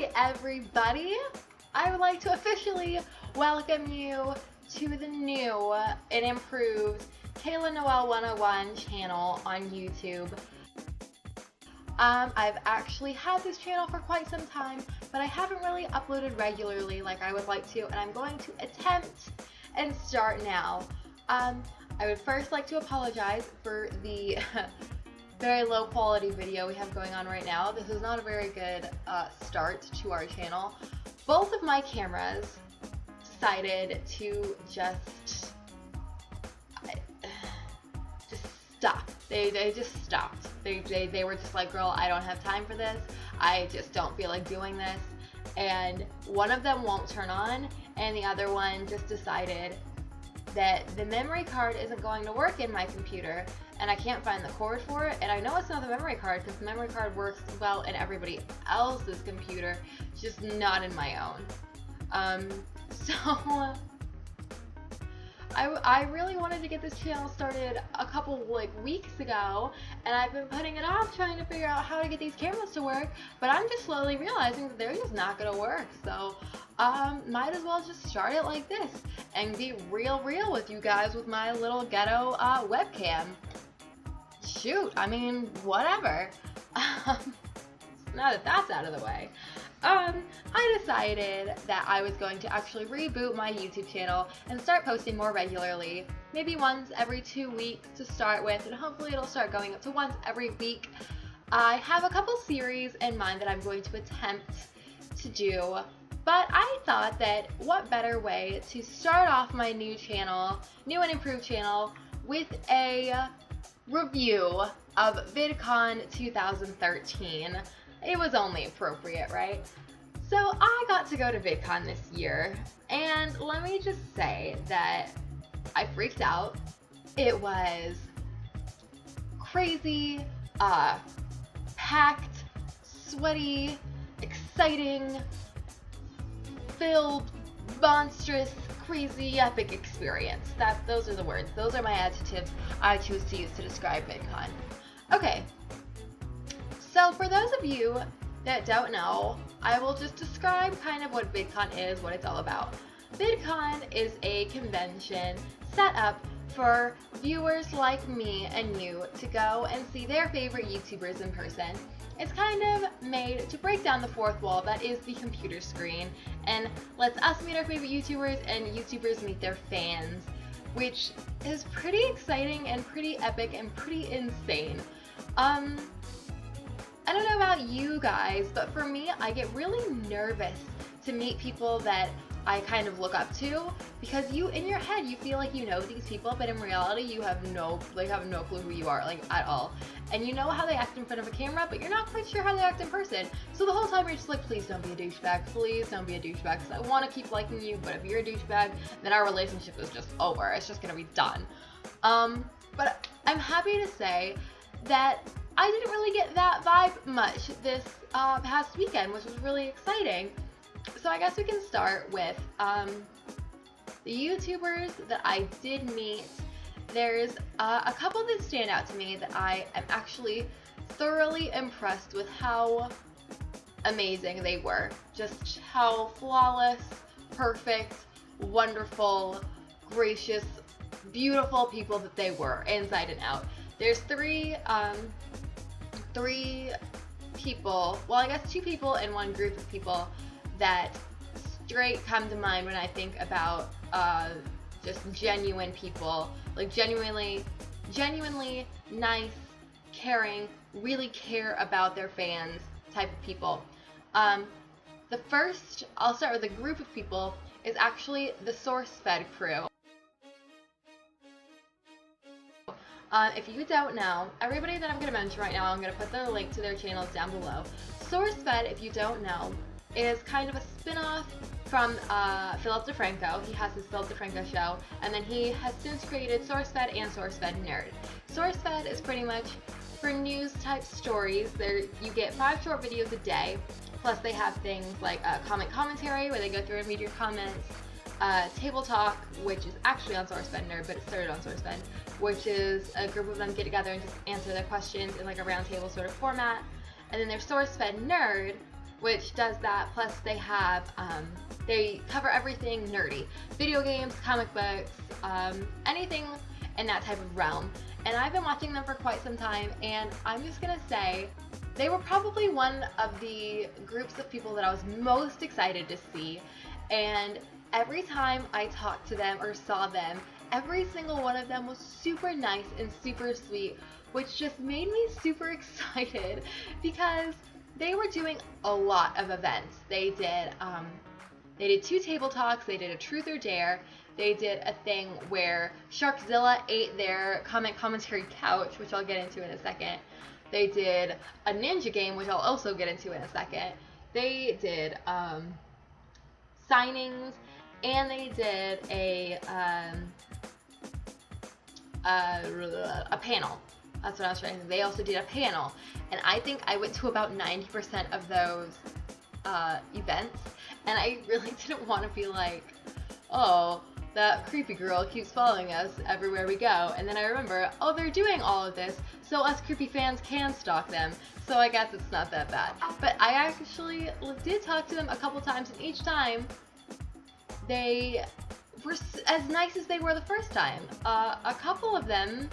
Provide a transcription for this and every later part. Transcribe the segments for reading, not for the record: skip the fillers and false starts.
Hi everybody! I would like to officially welcome you to the new and improved Kayla Noel 101 channel on YouTube. I've actually had this channel for quite some time, but I haven't really uploaded regularly like I would like to, and I'm going to attempt and start now. I would first like to apologize for the very low quality video we have going on right now. This is not a very good start to our channel. Both of my cameras decided to just stop. They just stopped. They were just like, girl, I don't have time for this. I just don't feel like doing this. And one of them won't turn on, and the other one just decided that the memory card isn't going to work in my computer, and I can't find the cord for it. And I know it's not the memory card because the memory card works well in everybody else's computer, just not in my own. So I really wanted to get this channel started a couple weeks ago, and I've been putting it off trying to figure out how to get these cameras to work, but I'm just slowly realizing that they're just not gonna work. So might as well just start it like this and be real with you guys with my little ghetto webcam. Shoot, I mean, whatever. Now that that's out of the way, I decided that I was going to actually reboot my YouTube channel and start posting more regularly, maybe once every 2 weeks to start with, and hopefully it'll start going up to once every week. I have a couple series in mind that I'm going to attempt to do, but I thought that what better way to start off my new and improved channel, with a review of VidCon 2013. It was only appropriate, right? So I got to go to VidCon this year, and let me just say that I freaked out. It was crazy, packed, sweaty, exciting, filled, monstrous, crazy, epic experience. Those are the words. Those are my adjectives I choose to use to describe VidCon. Okay. So for those of you that don't know, I will just describe kind of what VidCon is, what it's all about. VidCon is a convention set up for viewers like me and you to go and see their favorite YouTubers in person. It's kind of made to break down the fourth wall that is the computer screen, and lets us meet our favorite YouTubers and YouTubers meet their fans, which is pretty exciting and pretty epic and pretty insane. I don't know about you guys, but for me, I get really nervous to meet people that I kind of look up to, because in your head, you feel like you know these people, but in reality, you have no clue who you are, at all. And you know how they act in front of a camera, but you're not quite sure how they act in person. So the whole time you're just like, please don't be a douchebag, please don't be a douchebag, because I want to keep liking you, but if you're a douchebag, then our relationship is just over. It's just gonna be done. But I'm happy to say that I didn't really get that vibe much this past weekend, which was really exciting. So I guess we can start with the YouTubers that I did meet. There's a couple that stand out to me that I am actually thoroughly impressed with how amazing they were. Just how flawless, perfect, wonderful, gracious, beautiful people that they were, inside and out. There's three people, well, I guess 2 people and 1 group of people that straight come to mind when I think about just genuine people, genuinely nice, caring, really care about their fans type of people. The first, I'll start with a group of people, is actually the SourceFed crew. If you don't know, everybody that I'm going to mention right now, I'm going to put the link to their channels down below. SourceFed, if you don't know, is kind of a spin-off from Philip DeFranco. He has his Philip DeFranco show, and then he has since created SourceFed and SourceFed Nerd. SourceFed is pretty much for news-type stories. You get 5 short videos a day, plus they have things like commentary, where they go through and read your comments, Table Talk, which is actually on SourceFed Nerd, but it started on SourceFed, which is a group of them get together and just answer their questions in a round table sort of format. And then there's SourceFed Nerd, which does that. Plus they cover everything nerdy, video games, comic books, anything in that type of realm. And I've been watching them for quite some time, and I'm just gonna say they were probably one of the groups of people that I was most excited to see. And every time I talked to them or saw them, every single one of them was super nice and super sweet, which just made me super excited because they were doing a lot of events. They did 2 table talks, they did a truth or dare, they did a thing where Sharkzilla ate their commentary couch, which I'll get into in a second. They did a ninja game, which I'll also get into in a second. They did signings, and they did a panel. That's what I was trying to say. They also did a panel, and I think I went to about 90% of those events, and I really didn't want to be like, oh, that creepy girl keeps following us everywhere we go. And then I remember, oh, they're doing all of this, so us creepy fans can stalk them. So I guess it's not that bad. But I actually did talk to them a couple times, and each time they were as nice as they were the first time. A couple of them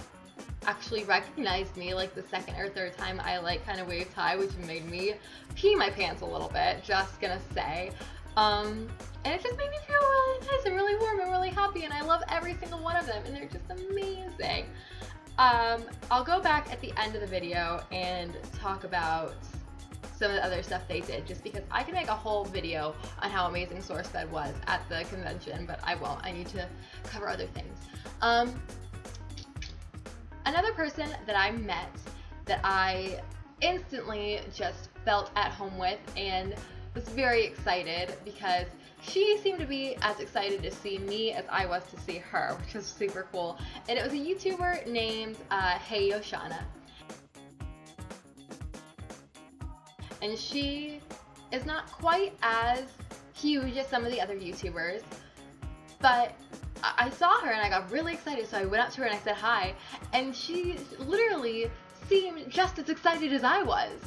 actually recognized me like the second or third time I like kind of waved hi, which made me pee my pants a little bit, just gonna say. And it just made me feel really nice and really warm and really happy, and I love every single one of them, and they're just amazing. I'll go back at the end of the video and talk about some of the other stuff they did, just because I can make a whole video on how amazing SourceFed was at the convention, but I won't. I need to cover other things. Another person that I met that I instantly just felt at home with and was very excited because she seemed to be as excited to see me as I was to see her, which was super cool. And it was a YouTuber named Hey Yoshana. And she is not quite as huge as some of the other YouTubers, but I saw her and I got really excited, so I went up to her and I said hi, and she literally seemed just as excited as I was.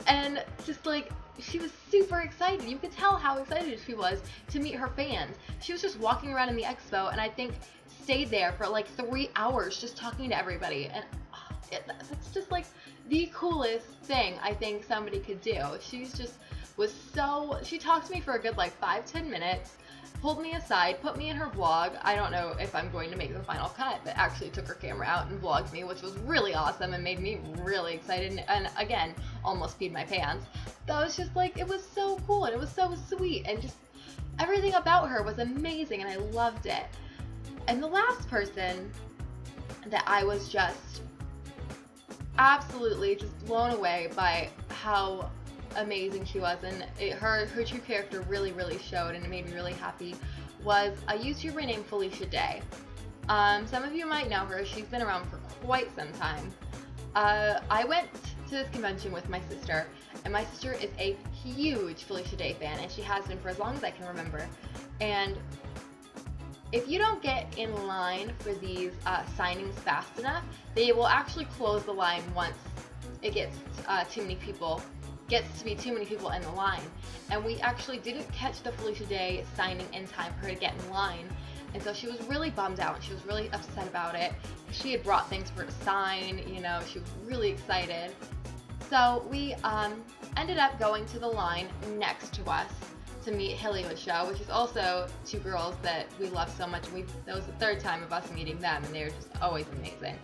And just like, she was super excited. You could tell how excited she was to meet her fans. She was just walking around in the expo, and I think stayed there for like 3 hours just talking to everybody. And it's just like the coolest thing I think somebody could do. She talked to me for a good like 5-10 minutes, pulled me aside, put me in her vlog. I don't know if I'm going to make the final cut, but actually took her camera out and vlogged me, which was really awesome and made me really excited, and again, almost peed my pants. That was just like, it was so cool, and it was so sweet, and just everything about her was amazing, and I loved it. And the last person that I was just absolutely just blown away by how amazing she was, and her true character really showed, and it made me really happy, was a YouTuber named Felicia Day. Some of you might know her. She's been around for quite some time. I went to this convention with my sister, and my sister is a huge Felicia Day fan, and she has been for as long as I can remember. And if you don't get in line for these signings fast enough, they will actually close the line once it gets to be too many people in the line. And we actually didn't catch the Felicia Day signing in time for her to get in line, and so she was really bummed out. She was really upset about it. She had brought things for her to sign, you know, she was really excited. So we ended up going to the line next to us to meet Hilly Show, which is also 2 girls that we love so much. That was the 3rd time of us meeting them, and they're just always amazing.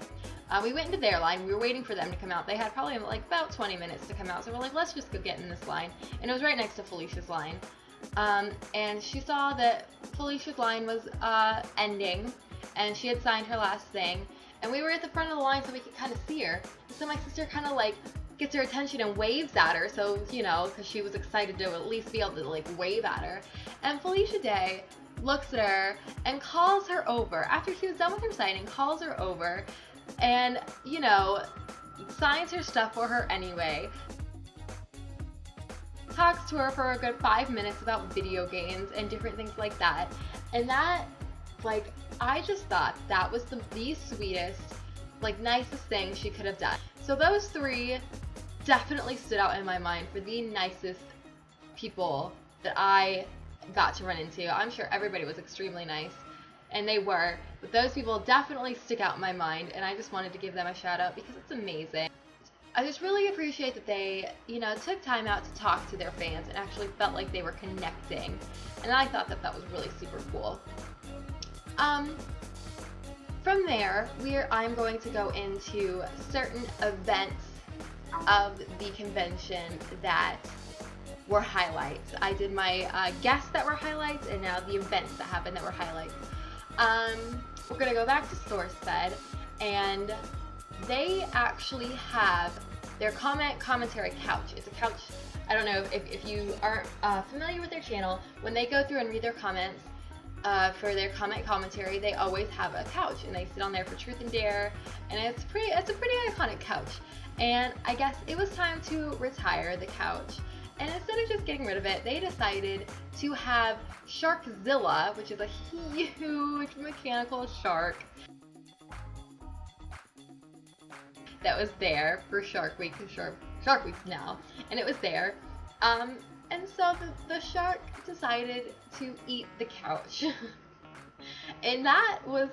We went into their line. We were waiting for them to come out. They had probably like about 20 minutes to come out, so we're like, let's just go get in this line. And it was right next to Felicia's line. And she saw that Felicia's line was ending, and she had signed her last thing. And we were at the front of the line so we could kind of see her. And so my sister kind of like gets her attention and waves at her, so, you know, because she was excited to at least be able to like wave at her. And Felicia Day looks at her and calls her over. After she was done with her signing, calls her over and, you know, signs her stuff for her anyway. Talks to her for a good 5 minutes about video games and different things like that. And that, like, I just thought that was the sweetest, like, nicest thing she could have done. So those 3 definitely stood out in my mind for the nicest people that I got to run into. I'm sure everybody was extremely nice, and they were, but those people definitely stick out in my mind, and I just wanted to give them a shout out because it's amazing. I just really appreciate that they, took time out to talk to their fans and actually felt like they were connecting, and I thought that was really super cool. From there, I'm going to go into certain events of the convention that were highlights. I did my guests that were highlights, and now the events that happened that were highlights. We're gonna go back to SourceFed, and they actually have their commentary couch. It's a couch. I don't know if you aren't familiar with their channel. When they go through and read their comments for their commentary, they always have a couch, and they sit on there for Truth and Dare, and it's a pretty iconic couch. And I guess it was time to retire the couch. And instead of just getting rid of it, they decided to have Sharkzilla, which is a huge mechanical shark that was there for Shark Week, because Shark Week's now, and it was there. And so the shark decided to eat the couch. And that was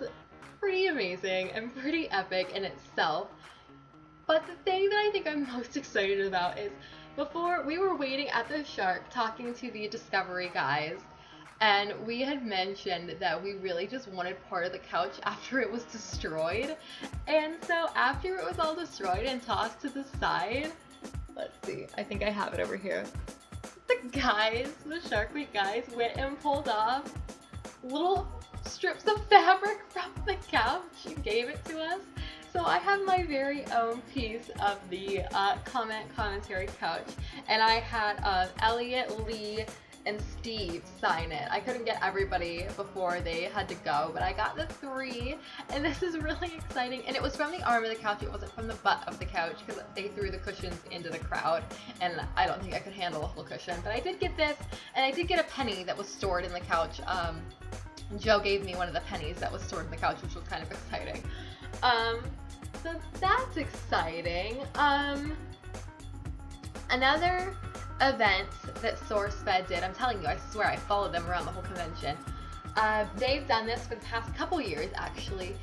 pretty amazing and pretty epic in itself. But the thing that I think I'm most excited about is, before, we were waiting at the shark talking to the Discovery guys, and we had mentioned that we really just wanted part of the couch after it was destroyed. And so after it was all destroyed and tossed to the side, let's see, I think I have it over here. The Shark Week guys went and pulled off little strips of fabric from the couch and gave it to us. So I have my very own piece of the commentary couch, and I had Elliot, Lee, and Steve sign it. I couldn't get everybody before they had to go, but I got the 3, and this is really exciting. And it was from the arm of the couch, it wasn't from the butt of the couch, because they threw the cushions into the crowd, and I don't think I could handle a whole cushion. But I did get this, and I did get a penny that was stored in the couch. Joe gave me one of the pennies that was stored in the couch, which was kind of exciting. So that's exciting. Another event that SourceFed did, I'm telling you, I swear I followed them around the whole convention. They've done this for the past couple years, actually,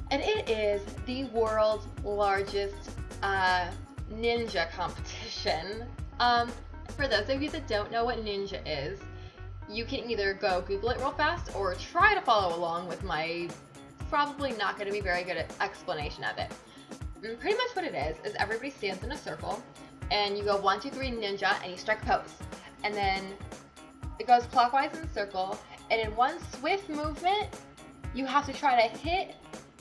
and it is the world's largest ninja competition. For those of you that don't know what ninja is, you can either go Google it real fast or try to follow along with my probably not going to be very good explanation of it. And pretty much what it is everybody stands in a circle, and you go 1, 2, 3 ninja, and you strike a pose. And then it goes clockwise in the circle, and in one swift movement, you have to try to hit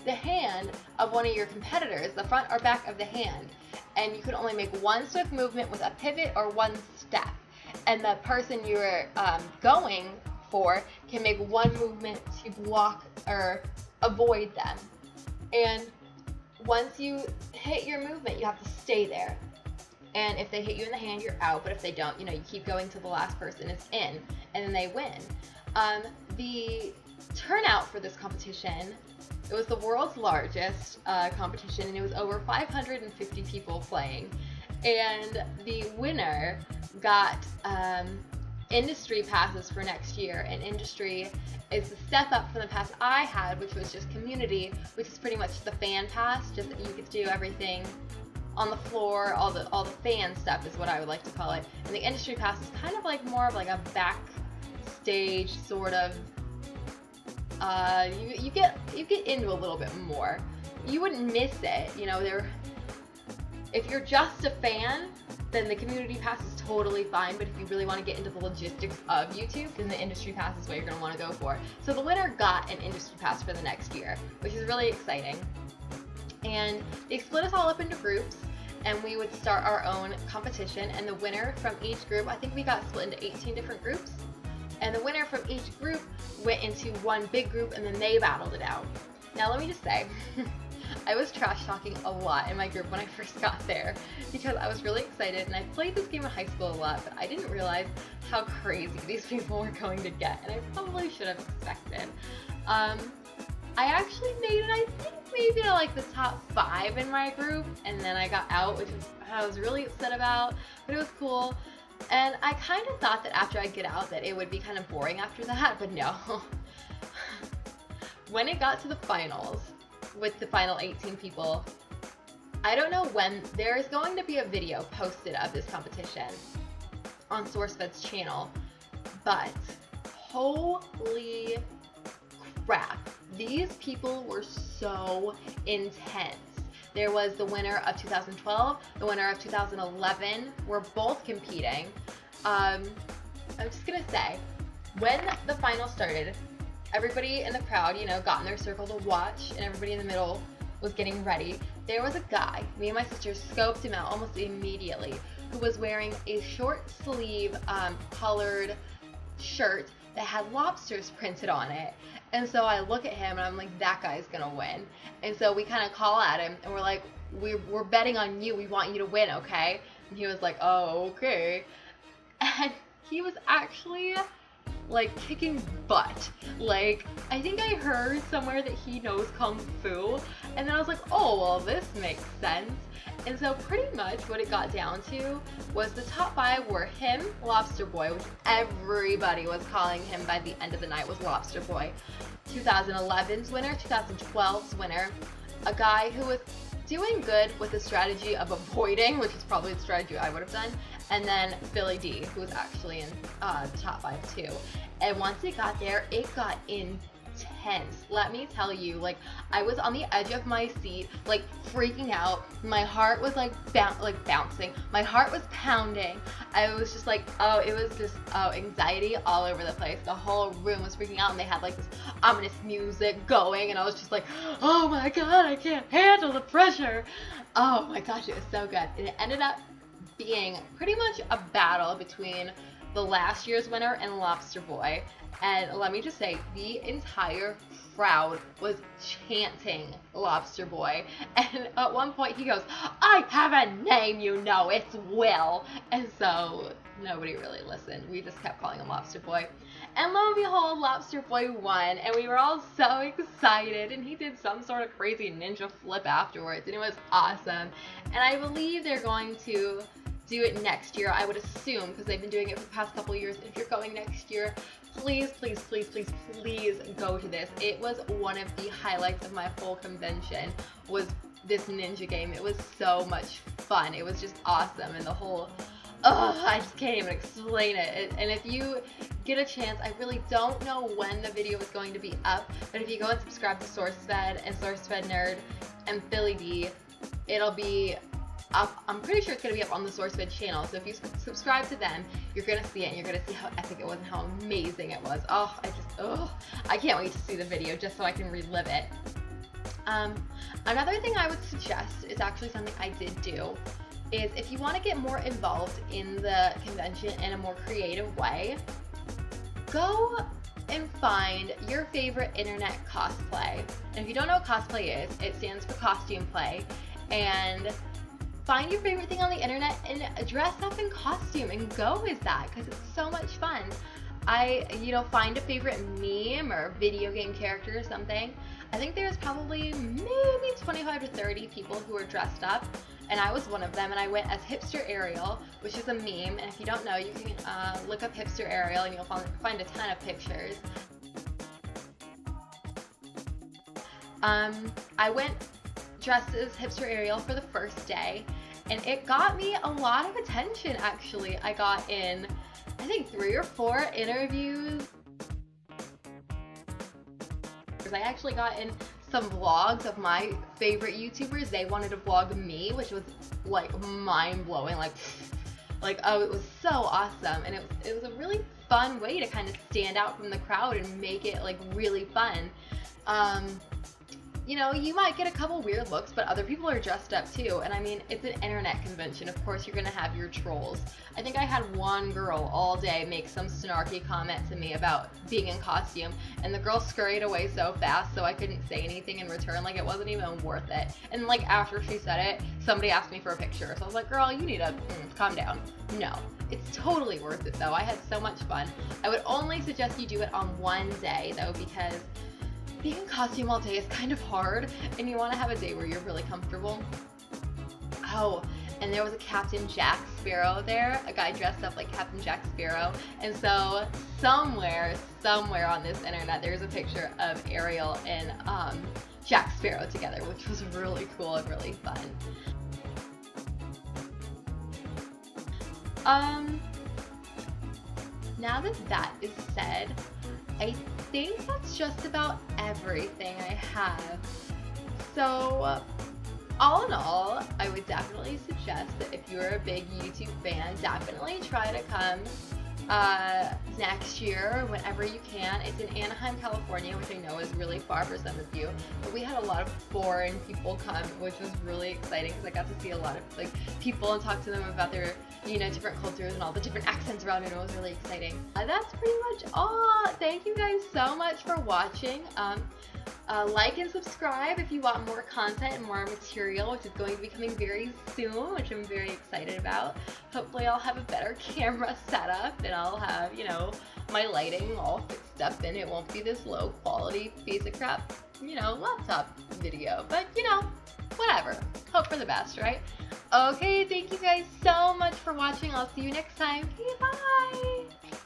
the hand of one of your competitors, the front or back of the hand. And you can only make one swift movement with a pivot or one step. And the person you're going for can make one movement to block or avoid them. And once you hit your movement, you have to stay there. And if they hit you in the hand, you're out. But if they don't, you keep going till the last person is in, and then they win. The turnout for this competition, it was the world's largest competition, and it was over 550 people playing. And the winner got industry passes for next year, and industry is a step up from the pass I had, which was just community, which is pretty much the fan pass, just that you could do everything on the floor, all the fan stuff is what I would like to call it. And the industry pass is kind of like more of like a backstage sort of, you get into a little bit more. You wouldn't miss it, if you're just a fan, then the community pass is totally fine, but if you really want to get into the logistics of YouTube, then the industry pass is what you're going to want to go for. So the winner got an industry pass for the next year, which is really exciting. And they split us all up into groups, and we would start our own competition, and the winner from each group, I think we got split into 18 different groups, and the winner from each group went into one big group, and then they battled it out. Now let me just say, I was trash talking a lot in my group when I first got there because I was really excited, and I played this game in high school a lot, but I didn't realize how crazy these people were going to get, and I probably should have expected. I actually made it, I think, maybe to like the top 5 in my group, and then I got out, which I was really upset about, but it was cool. And I kind of thought that after I get out that it would be kind of boring after that, but no. When it got to the finals, with the final 18 people, I don't know when, there's going to be a video posted of this competition on SourceFed's channel, but holy crap, these people were so intense. There was the winner of 2012, the winner of 2011, were both competing. I'm just gonna say, when the final started, everybody in the crowd, you know, got in their circle to watch, and everybody in the middle was getting ready. There was a guy, me and my sister scoped him out almost immediately, who was wearing a short sleeve colored shirt that had lobsters printed on it. And so I look at him and I'm like, that guy's gonna win. And so we kind of call at him and we're like, we're betting on you, we want you to win, okay? And he was like, oh, okay. And he was actually like kicking butt. Like, I think I heard somewhere that he knows Kung Fu, and then I was like, oh, well, this makes sense. And so pretty much what it got down to was the top 5 were him, Lobster Boy, which everybody was calling him by the end of the night was Lobster Boy, 2011's winner, 2012's winner, a guy who was doing good with the strategy of avoiding, which is probably the strategy I would have done, and then Billy D, who was actually in the top 5 too. And once it got there, it got intense. Let me tell you, like, I was on the edge of my seat, like freaking out. My heart was like bouncing. My heart was pounding. I was just like, oh, it was just anxiety all over the place. The whole room was freaking out, and they had like this ominous music going, and I was just like, oh my god, I can't handle the pressure. Oh my gosh, it was so good. And it ended up being pretty much a battle between the last year's winner and Lobster Boy. And let me just say, the entire crowd was chanting Lobster Boy. And at one point he goes, I have a name, you know, it's Will. And so nobody really listened. We just kept calling him Lobster Boy. And lo and behold, Lobster Boy won, and we were all so excited, and he did some sort of crazy ninja flip afterwards, and it was awesome. And I believe they're going to do it next year, I would assume, because they've been doing it for the past couple of years. If you're going next year, please, please, please, please, please go to this. It was one of the highlights of my whole convention, was this ninja game. It was so much fun. It was just awesome, and the whole, I just can't even explain it. And if you get a chance, I really don't know when the video is going to be up, but if you go and subscribe to SourceFed and SourceFed Nerd and Billy D, it'll be up. I'm pretty sure it's going to be up on the SourceFed channel, so if you subscribe to them, you're going to see it, and you're going to see how epic it was and how amazing it was. I can't wait to see the video just so I can relive it. Another thing I would suggest is actually something I did do, is if you want to get more involved in the convention in a more creative way, go and find your favorite internet cosplay. And if you don't know what cosplay is, it stands for costume play. And find your favorite thing on the internet and dress up in costume and go with that, because it's so much fun. Find a favorite meme or video game character or something. I think there's probably maybe 25 to 30 people who are dressed up, and I was one of them, and I went as Hipster Ariel, which is a meme, and if you don't know, you can look up Hipster Ariel and you'll find a ton of pictures. I went dressed as Hipster Ariel for the first day, and it got me a lot of attention, actually. I got in, I think, 3 or 4 interviews. I actually got in some vlogs of my favorite YouTubers. They wanted to vlog me, which was like mind-blowing, like oh, it was so awesome. And it was a really fun way to kind of stand out from the crowd and make it like really fun. You might get a couple weird looks, but other people are dressed up too. And I mean, it's an internet convention. Of course, you're gonna have your trolls. I think I had one girl all day make some snarky comment to me about being in costume, and the girl scurried away so fast, so I couldn't say anything in return. Like, it wasn't even worth it. And like, after she said it, somebody asked me for a picture. So I was like, girl, you need to calm down. No, it's totally worth it though. I had so much fun. I would only suggest you do it on one day though, because being in costume all day is kind of hard, and you want to have a day where you're really comfortable. Oh, and there was a Captain Jack's Sparrow there, a guy dressed up like Captain Jack Sparrow. And so somewhere on this internet, there's a picture of Ariel and Jack Sparrow together, which was really cool and really fun. Now that that is said, I think that's just about everything I have. So, all in all, I would definitely suggest that if you're a big YouTube fan, definitely try to come next year or whenever you can. It's in Anaheim, California, which I know is really far for some of you, but we had a lot of foreign people come, which was really exciting because I got to see a lot of like people and talk to them about their, you know, different cultures and all the different accents around it. It was really exciting. That's pretty much all. Thank you guys so much for watching. Like and subscribe if you want more content and more material, which is going to be coming very soon, which I'm very excited about. Hopefully I'll have a better camera setup and I'll have, you know, my lighting all fixed up and it won't be this low quality piece of crap, you know, laptop video. But, you know, whatever. Hope for the best, right? Okay, thank you guys so much for watching. I'll see you next time. Okay, bye!